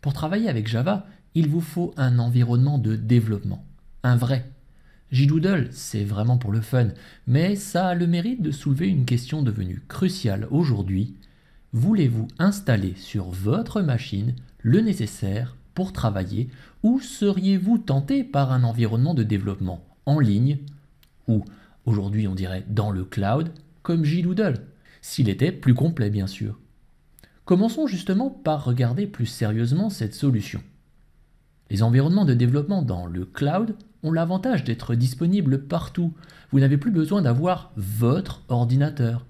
Pour travailler avec Java, il vous faut un environnement de développement, un vrai. JDoodle, c'est vraiment pour le fun, mais ça a le mérite de soulever une question devenue cruciale aujourd'hui. Voulez-vous installer sur votre machine le nécessaire pour travailler ou seriez-vous tenté par un environnement de développement en ligne ou, aujourd'hui on dirait dans le cloud, comme JDoodle, s'il était plus complet bien sûr. Commençons justement par regarder plus sérieusement cette solution. Les environnements de développement dans le cloud ont l'avantage d'être disponibles partout. Vous n'avez plus besoin d'avoir votre ordinateur.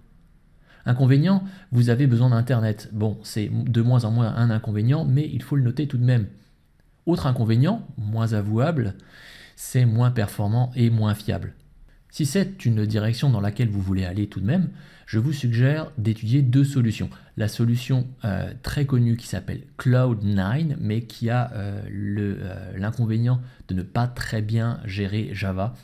Inconvénient, vous avez besoin d'Internet. Bon, c'est de moins en moins un inconvénient, mais il faut le noter tout de même. Autre inconvénient, moins avouable, c'est moins performant et moins fiable. Si c'est une direction dans laquelle vous voulez aller tout de même, je vous suggère d'étudier deux solutions. La solution très connue qui s'appelle Cloud9, mais qui a l'inconvénient de ne pas très bien gérer Java,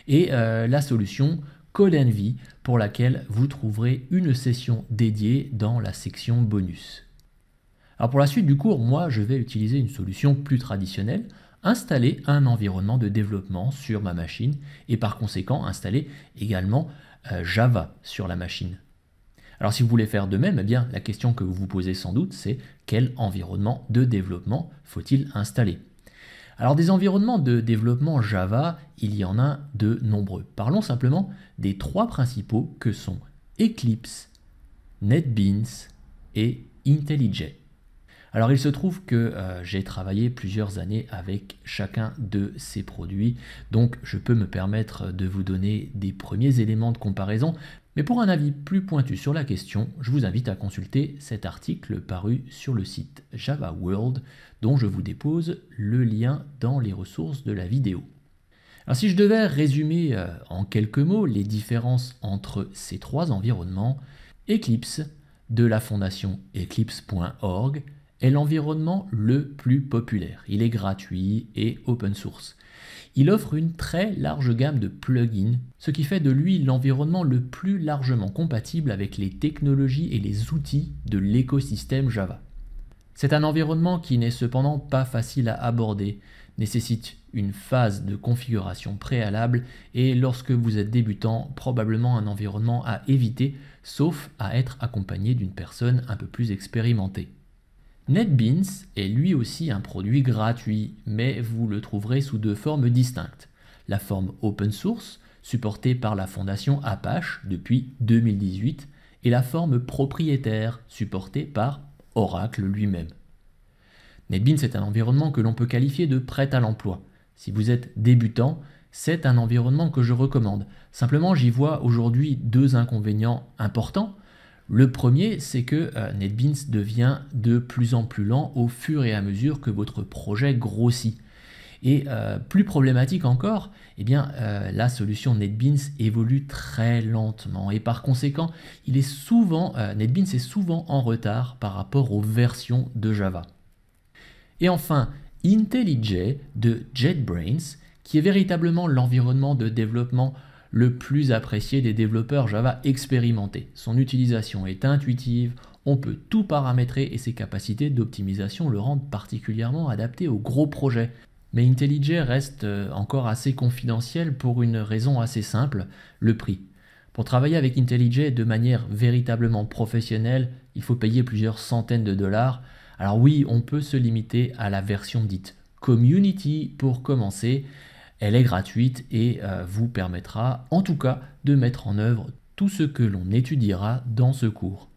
et la solution CodeNV, pour laquelle vous trouverez une session dédiée dans la section bonus. Alors pour la suite du cours, moi je vais utiliser une solution plus traditionnelle, installer un environnement de développement sur ma machine et par conséquent installer également Java sur la machine. Alors si vous voulez faire de même, eh bien, la question que vous vous posez sans doute, c'est quel environnement de développement faut-il installer? Alors des environnements de développement Java, il y en a de nombreux. Parlons simplement des trois principaux que sont Eclipse, NetBeans et IntelliJ. Alors il se trouve que j'ai travaillé plusieurs années avec chacun de ces produits, donc je peux me permettre de vous donner des premiers éléments de comparaison, mais pour un avis plus pointu sur la question, je vous invite à consulter cet article paru sur le site Java World, dont je vous dépose le lien dans les ressources de la vidéo. Alors si je devais résumer en quelques mots les différences entre ces trois environnements, Eclipse, de la fondation eclipse.org, est l'environnement le plus populaire. Il est gratuit et open source. Il offre une très large gamme de plugins, ce qui fait de lui l'environnement le plus largement compatible avec les technologies et les outils de l'écosystème Java. C'est un environnement qui n'est cependant pas facile à aborder, nécessite une phase de configuration préalable et lorsque vous êtes débutant, probablement un environnement à éviter, sauf à être accompagné d'une personne un peu plus expérimentée. NetBeans est lui aussi un produit gratuit, mais vous le trouverez sous deux formes distinctes. La forme open source, supportée par la fondation Apache depuis 2018, et la forme propriétaire, supportée par Oracle lui-même. NetBeans est un environnement que l'on peut qualifier de prêt à l'emploi. Si vous êtes débutant, c'est un environnement que je recommande. Simplement, j'y vois aujourd'hui deux inconvénients importants. Le premier, c'est que NetBeans devient de plus en plus lent au fur et à mesure que votre projet grossit. Et plus problématique encore, eh bien, la solution NetBeans évolue très lentement et par conséquent, NetBeans est souvent en retard par rapport aux versions de Java. Et enfin, IntelliJ de JetBrains, qui est véritablement l'environnement de développement le plus apprécié des développeurs Java expérimentés. Son utilisation est intuitive, on peut tout paramétrer et ses capacités d'optimisation le rendent particulièrement adapté aux gros projets. Mais IntelliJ reste encore assez confidentiel pour une raison assez simple, le prix. Pour travailler avec IntelliJ de manière véritablement professionnelle, il faut payer plusieurs centaines de dollars. Alors oui, on peut se limiter à la version dite Community pour commencer. Elle est gratuite et vous permettra en tout cas de mettre en œuvre tout ce que l'on étudiera dans ce cours.